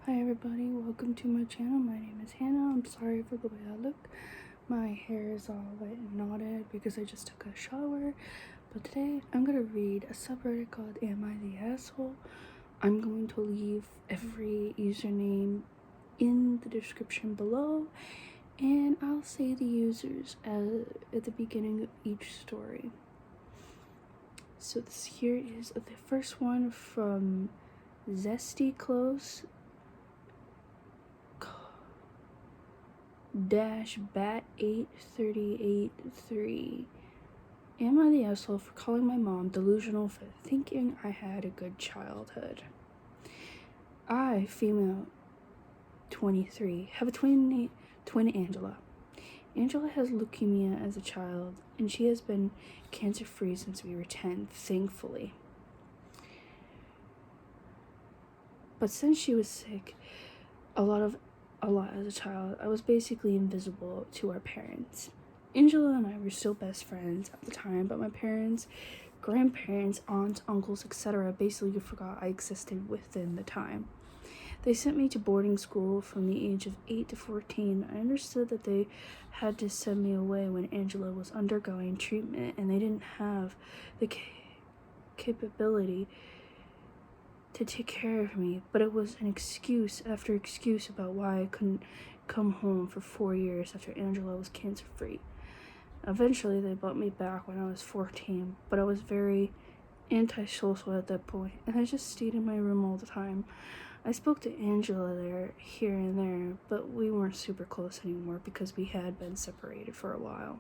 Hi everybody, welcome to my channel. My name is Hannah. I'm sorry for the way I look. My hair is all wet and knotted because I just took a shower. But today I'm going to read a subreddit called Am I the Asshole? I'm going to leave every username in the description below, and I'll say the users at the beginning of each story. So here is the first one from Zesty Close -bat 8383. Am I the asshole for calling my mom delusional for thinking I had a good childhood? I, female 23, have a twin Angela. Angela has leukemia as a child, and she has been cancer-free since we were 10, thankfully. But since she was sick a lot as a child, I was basically invisible to our parents. Angela and I were still best friends at the time, but my parents, grandparents, aunts, uncles, etc. basically forgot I existed within the time. They sent me to boarding school from the age of 8 to 14. I understood that they had to send me away when Angela was undergoing treatment, and they didn't have the capability to take care of me, but it was an excuse after excuse about why I couldn't come home for 4 years after Angela was cancer-free. Eventually, they brought me back when I was 14, but I was very antisocial at that point, and I just stayed in my room all the time. I spoke to Angela here and there, but we weren't super close anymore because we had been separated for a while.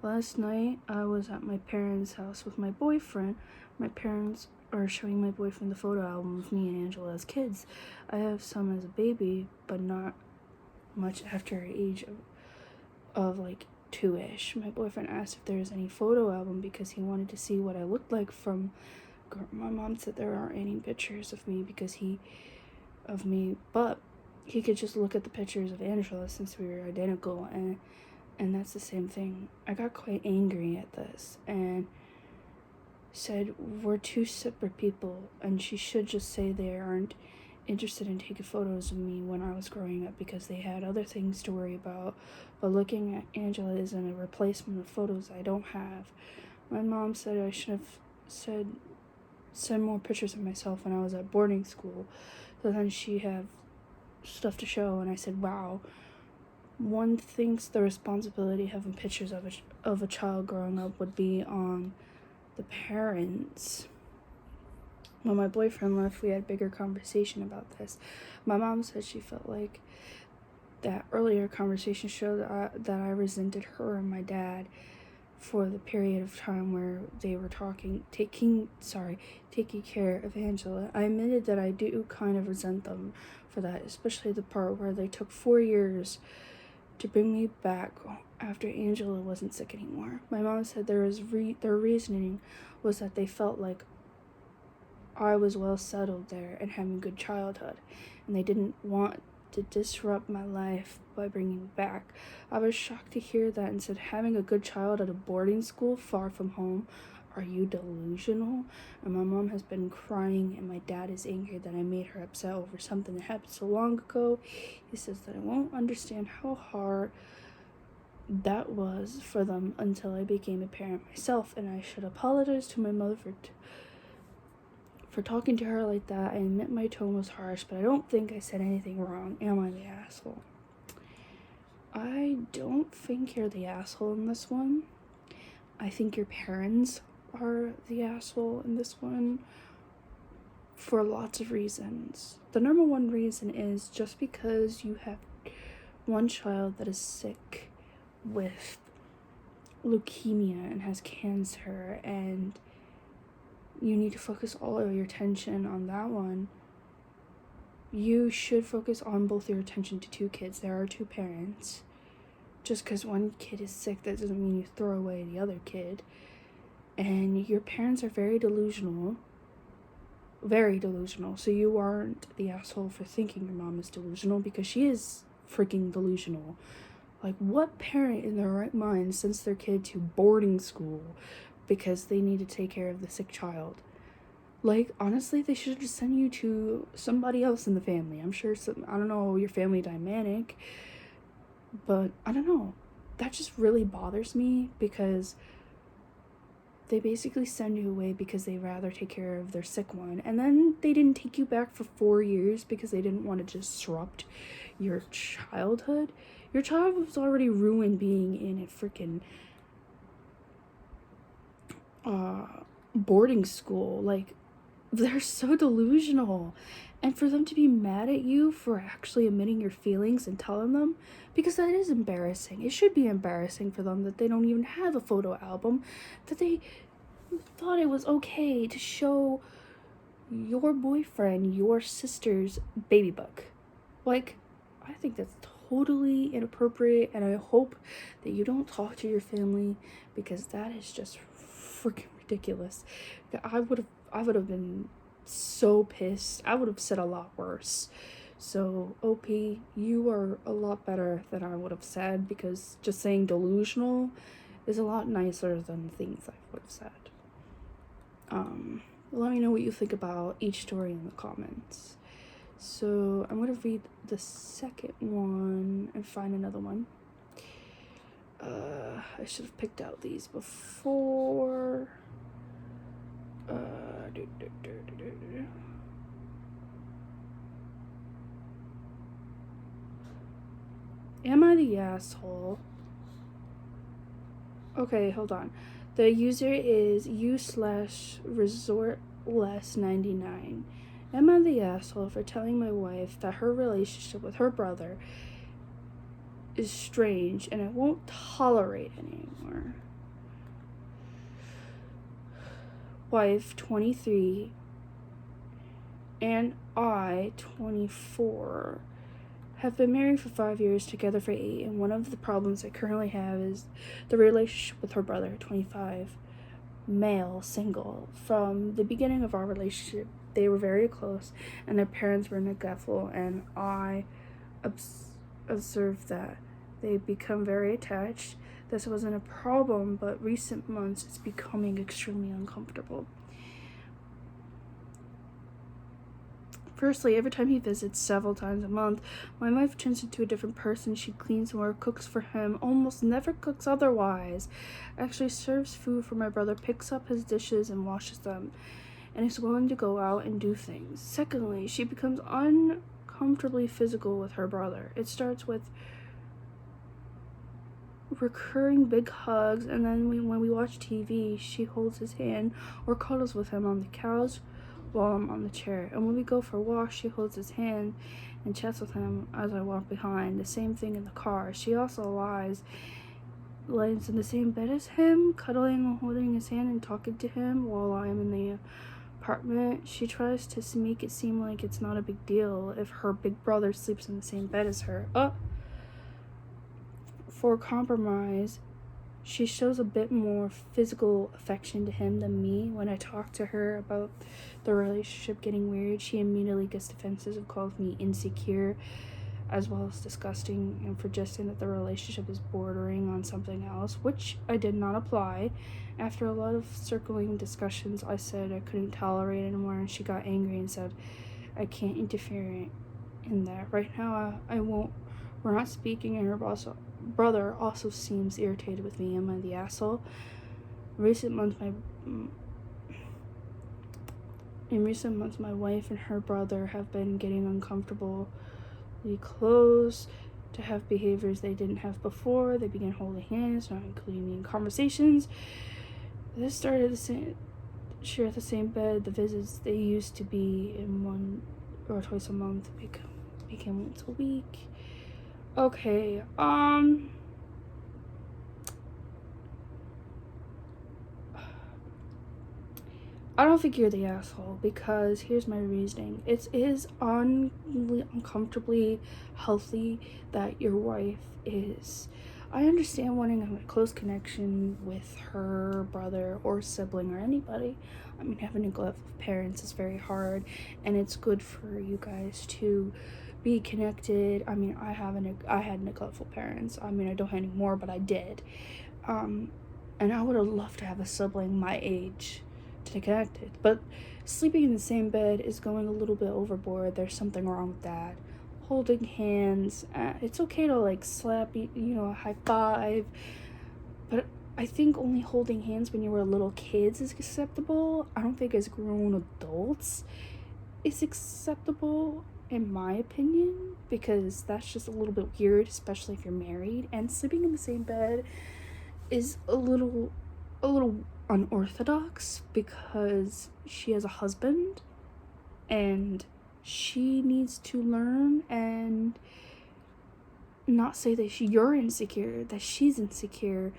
Last night, I was at my parents' house with my boyfriend. My parents are showing my boyfriend the photo album of me and Angela as kids. I have some as a baby, but not much after age of like 2-ish. My boyfriend asked if there was any photo album because he wanted to see what I looked like from. My mom said there aren't any pictures of me but he could just look at the pictures of Angela since we were identical, and that's the same thing. I got quite angry at this and said we're two separate people, and she should just say they aren't interested in taking photos of me when I was growing up because they had other things to worry about, but looking at Angela isn't a replacement of photos I don't have. My mom said I should have send more pictures of myself when I was at boarding school, so then she'd have stuff to show, and I said, wow, one thinks the responsibility of having pictures of a child growing up would be on the parents. When my boyfriend left, we had a bigger conversation about this. My mom said she felt like that earlier conversation showed that I resented her and my dad for the period of time where they were taking care of Angela. I admitted that I do kind of resent them for that, especially the part where they took 4 years to bring me back after Angela wasn't sick anymore. My mom said their reasoning was that they felt like I was well settled there and having a good childhood, and they didn't want to disrupt my life by bringing me back. I was shocked to hear that and said, having a good child at a boarding school far from home? Are you delusional? And my mom has been crying, and my dad is angry that I made her upset over something that happened so long ago. He says that I won't understand how hard that was for them until I became a parent myself, and I should apologize to my mother for talking to her like that. I admit my tone was harsh, but I don't think I said anything wrong. Am I the asshole? I don't think you're the asshole in this one. I think your parents are the asshole in this one for lots of reasons. The number one reason is just because you have one child that is sick with leukemia and has cancer, and you need to focus all of your attention on that one. You should focus on both your attention to 2 kids. There are 2 parents. Just because one kid is sick, that doesn't mean you throw away the other kid. And your parents are very delusional, so you aren't the asshole for thinking your mom is delusional, because she is freaking delusional. Like, what parent in their right mind sends their kid to boarding school because they need to take care of the sick child? Like, honestly, they should just send you to somebody else in the family. I'm sure I don't know your family dynamic, but I don't know. That just really bothers me because they basically send you away because they rather take care of their sick one. And then they didn't take you back for 4 years because they didn't want to disrupt your childhood. Your child was already ruined being in a freaking boarding school. Like, they're so delusional. And for them to be mad at you for actually admitting your feelings and telling them, because that is embarrassing. It should be embarrassing for them that they don't even have a photo album, that they thought it was okay to show your boyfriend your sister's baby book. Like, I think that's totally inappropriate, and I hope that you don't talk to your family because that is just freaking ridiculous. I would have been so pissed. I would have said a lot worse. So, OP, you are a lot better than I would have said, because just saying delusional is a lot nicer than things I would have said. Let me know what you think about each story in the comments. So I'm going to read the second one and find another one. I should have picked out these before. Am I the asshole? Okay, hold on. The user is u/resortless99. Am I the asshole for telling my wife that her relationship with her brother is strange and I won't tolerate it anymore? Wife 23 and I 24 have been married for 5 years, together for 8, and one of the problems I currently have is the relationship with her brother 25, male, single. From the beginning of our relationship, they were very close and their parents were neglectful, and I observed that they become very attached. This wasn't a problem, but recent months it's becoming extremely uncomfortable. Firstly, every time he visits several times a month, my wife turns into a different person. She cleans more, cooks for him, almost never cooks otherwise, actually serves food for my brother, picks up his dishes and washes them, and is willing to go out and do things. Secondly, she becomes uncomfortably physical with her brother. It starts with recurring big hugs, and then when we watch TV, she holds his hand or cuddles with him on the couch while I'm on the chair. And when we go for walks, she holds his hand and chats with him as I walk behind. The same thing in the car. She also lays in the same bed as him, cuddling and holding his hand and talking to him while I am in the apartment. She tries to make it seem like it's not a big deal if her big brother sleeps in the same bed as her. For compromise, she shows a bit more physical affection to him than me. When I talk to her about the relationship getting weird, she immediately gets defensive and calls me insecure, as well as disgusting, and suggesting that the relationship is bordering on something else, which I did not apply. After a lot of circling discussions, I said I couldn't tolerate it anymore, and she got angry and said I can't interfere in that. Right now, I won't. We're not speaking, and her brother also seems irritated with me. Am I the asshole? In recent months, my wife and her brother have been getting uncomfortably close to have behaviors they didn't have before. They began holding hands, not including me in conversations. This started share the same bed. The visits they used to be in one or twice a month became once a week. Okay, I don't think you're the asshole, because here's my reasoning. It is uncomfortably healthy that your wife is. I understand wanting a close connection with her brother or sibling or anybody. I mean, having neglectful parents is very hard, and it's good for you guys to be connected. I mean, I had neglectful parents. I mean, I don't anymore, but I did. And I would have loved to have a sibling my age connected. But sleeping in the same bed is going a little bit overboard. There's something wrong with that. Holding hands, it's okay to like slap, high five, but I think only holding hands when you were little kids is acceptable. I don't think as grown adults is acceptable, in my opinion, because that's just a little bit weird, especially if you're married. And sleeping in the same bed is a little unorthodox because she has a husband and she needs to learn and not say that you're insecure, that she's insecure,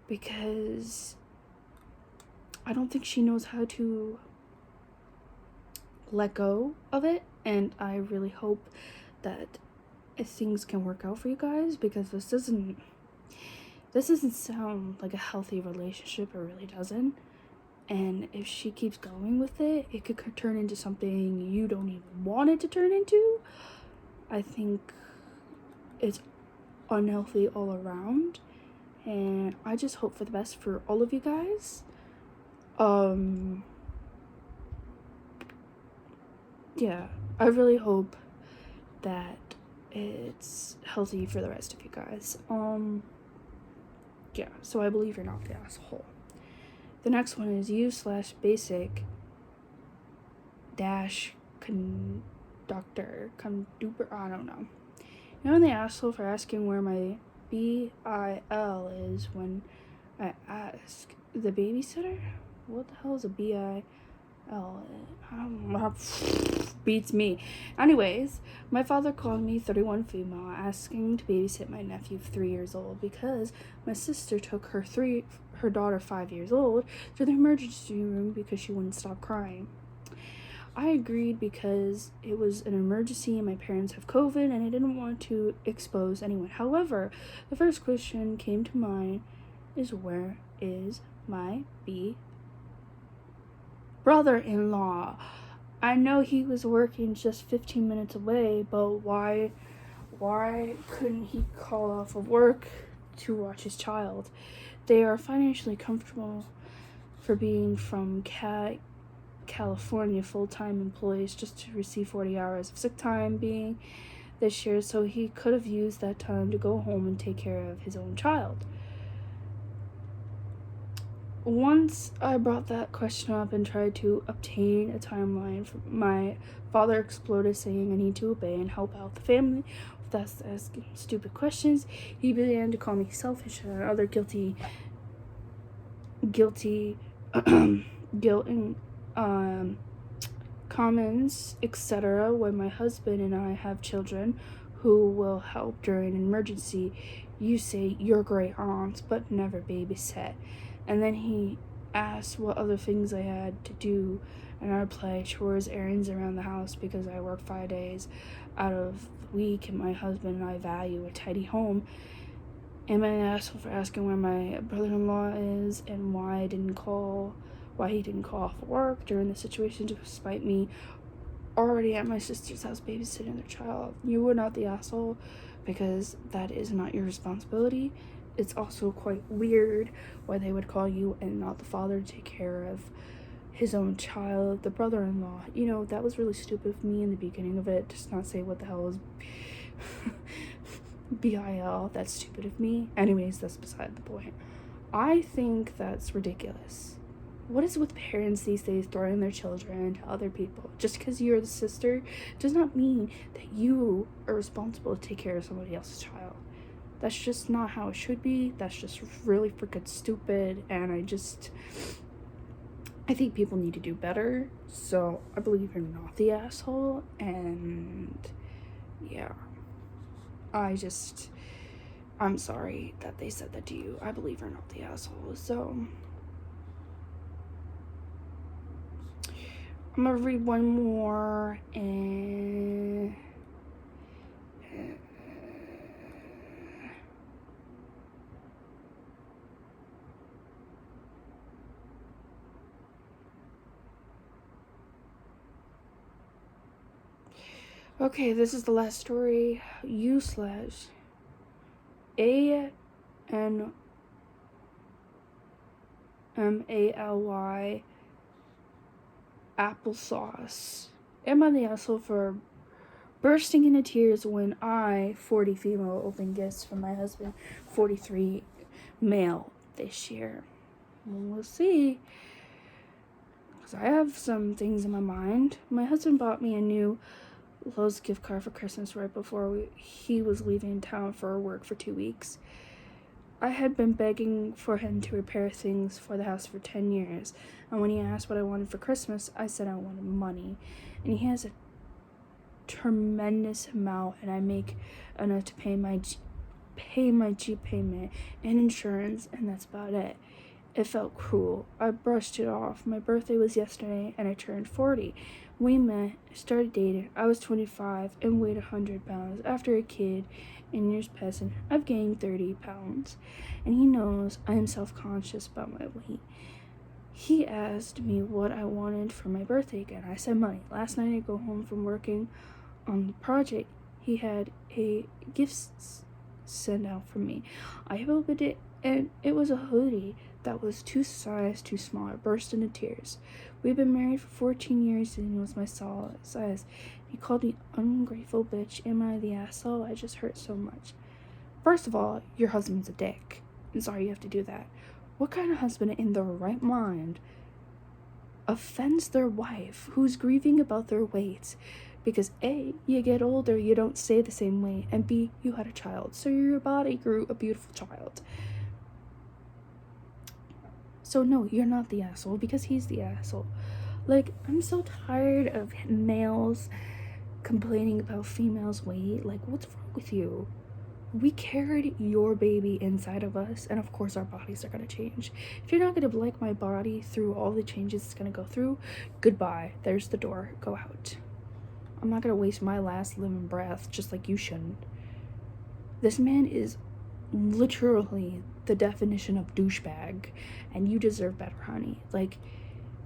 because I don't think she knows how to let go of it. And I really hope that things can work out for you guys, because this doesn't sound like a healthy relationship. It really doesn't. And if she keeps going with it, it could turn into something you don't even want it to turn into. I think it's unhealthy all around, and I just hope for the best for all of you guys. Yeah, I really hope that it's healthy for the rest of you guys. Yeah, so I believe you're not the asshole. The next one is you/basic dash conductor, I don't know. You know the asshole for asking where my BIL is when I ask the babysitter? What the hell is a BIL? I don't know. Beats me. Anyways, my father called me 31 female asking to babysit my nephew 3 years old because my sister took her daughter 5 years old to the emergency room because she wouldn't stop crying. I agreed because it was an emergency and my parents have COVID and I didn't want to expose anyone. However, the first question came to mind is, where is my brother-in-law? I know he was working just 15 minutes away, but why couldn't he call off of work to watch his child? They are financially comfortable for being from California, full-time employees, just to receive 40 hours of sick time being this year, so he could have used that time to go home and take care of his own child. Once I brought that question up and tried to obtain a timeline, my father exploded, saying I need to obey and help out the family without asking stupid questions. He began to call me selfish and other guilt and comments, etc. When my husband and I have children who will help during an emergency, you say you're great aunts but never babysit. And then he asked what other things I had to do, and I replied chores, errands around the house, because I work 5 days out of the week and my husband and I value a tidy home. Am I an asshole for asking where my brother-in-law is and why he didn't call off work during the situation, despite me already at my sister's house babysitting their child? You were not the asshole, because that is not your responsibility. It's also quite weird why they would call you and not the father to take care of his own child. The brother-in-law, that was really stupid of me in the beginning of it, just not say what the hell is BIL. That's stupid of me. Anyways, that's beside the point. I think that's ridiculous. What is with parents these days throwing their children to other people? Just because you're the sister does not mean that you are responsible to take care of somebody else's child. That's just not how it should be. That's just really freaking stupid, and I think people need to do better. So I believe you're not the asshole, and yeah, I'm sorry that they said that to you. I believe you're not the asshole. So I'm gonna read one more, and okay, this is the last story. you/ANOMALY AnomalyApplesauce. Am I the asshole for bursting into tears when I, 40 female, opened gifts from my husband, 43 male, this year? We'll see. Because I have some things in my mind. My husband bought me a new Lowe's gift card for Christmas right before he was leaving town for work for 2 weeks. I had been begging for him to repair things for the house for 10 years, and when he asked what I wanted for Christmas, I said I wanted money. And he has a tremendous amount, and I make enough to pay my Jeep payment and insurance, and that's about it. It felt cruel. I brushed it off. My birthday was yesterday, and I turned 40. We met, started dating. I was 25 and weighed 100 pounds. After a kid and years passing, I've gained 30 pounds, and he knows I am self-conscious about my weight. He asked me what I wanted for my birthday again. I said money. Last night I go home from working on the project. He had a gift sent out for me. I opened it, and it was a hoodie that was 2 sizes too small. I burst into tears. We've been married for 14 years, and he was my size. He called me ungrateful bitch. Am I the asshole? I just hurt so much. First of all, your husband's a dick. I'm sorry you have to do that. What kind of husband in their right mind offends their wife who's grieving about their weight? Because A, you get older, you don't stay the same way, and B, you had a child, so your body grew a beautiful child. So no, you're not the asshole, because he's the asshole. Like, I'm so tired of males complaining about females' weight. Like, what's wrong with you? We carried your baby inside of us, and of course our bodies are going to change. If you're not going to like my body through all the changes it's going to go through, goodbye. There's the door. Go out. I'm not going to waste my last living breath, just like you shouldn't. This man is literally the definition of douchebag, and you deserve better, honey. Like,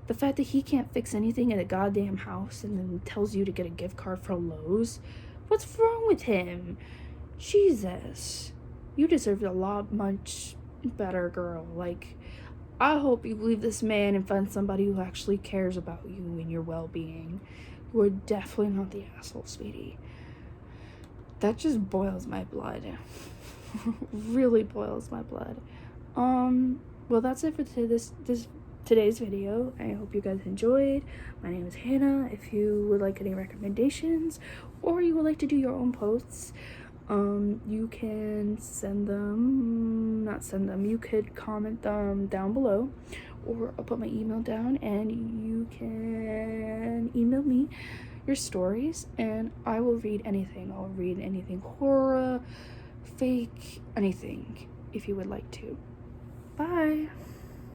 the fact that he can't fix anything in a goddamn house and then tells you to get a gift card for Lowe's. What's wrong with him? Jesus. You deserve a lot much better, girl. Like, I hope you leave this man and find somebody who actually cares about you and your well-being. You are definitely not the asshole, sweetie. That just boils my blood. Really boils my blood. Well, that's it for today's video. I hope you guys enjoyed. My name is Hannah. If you would like any recommendations, or you would like to do your own posts, you can you could comment them down below, or I'll put my email down, and you can email me your stories, and I will read anything. I'll read anything horror, fake, anything, if you would like to. Bye.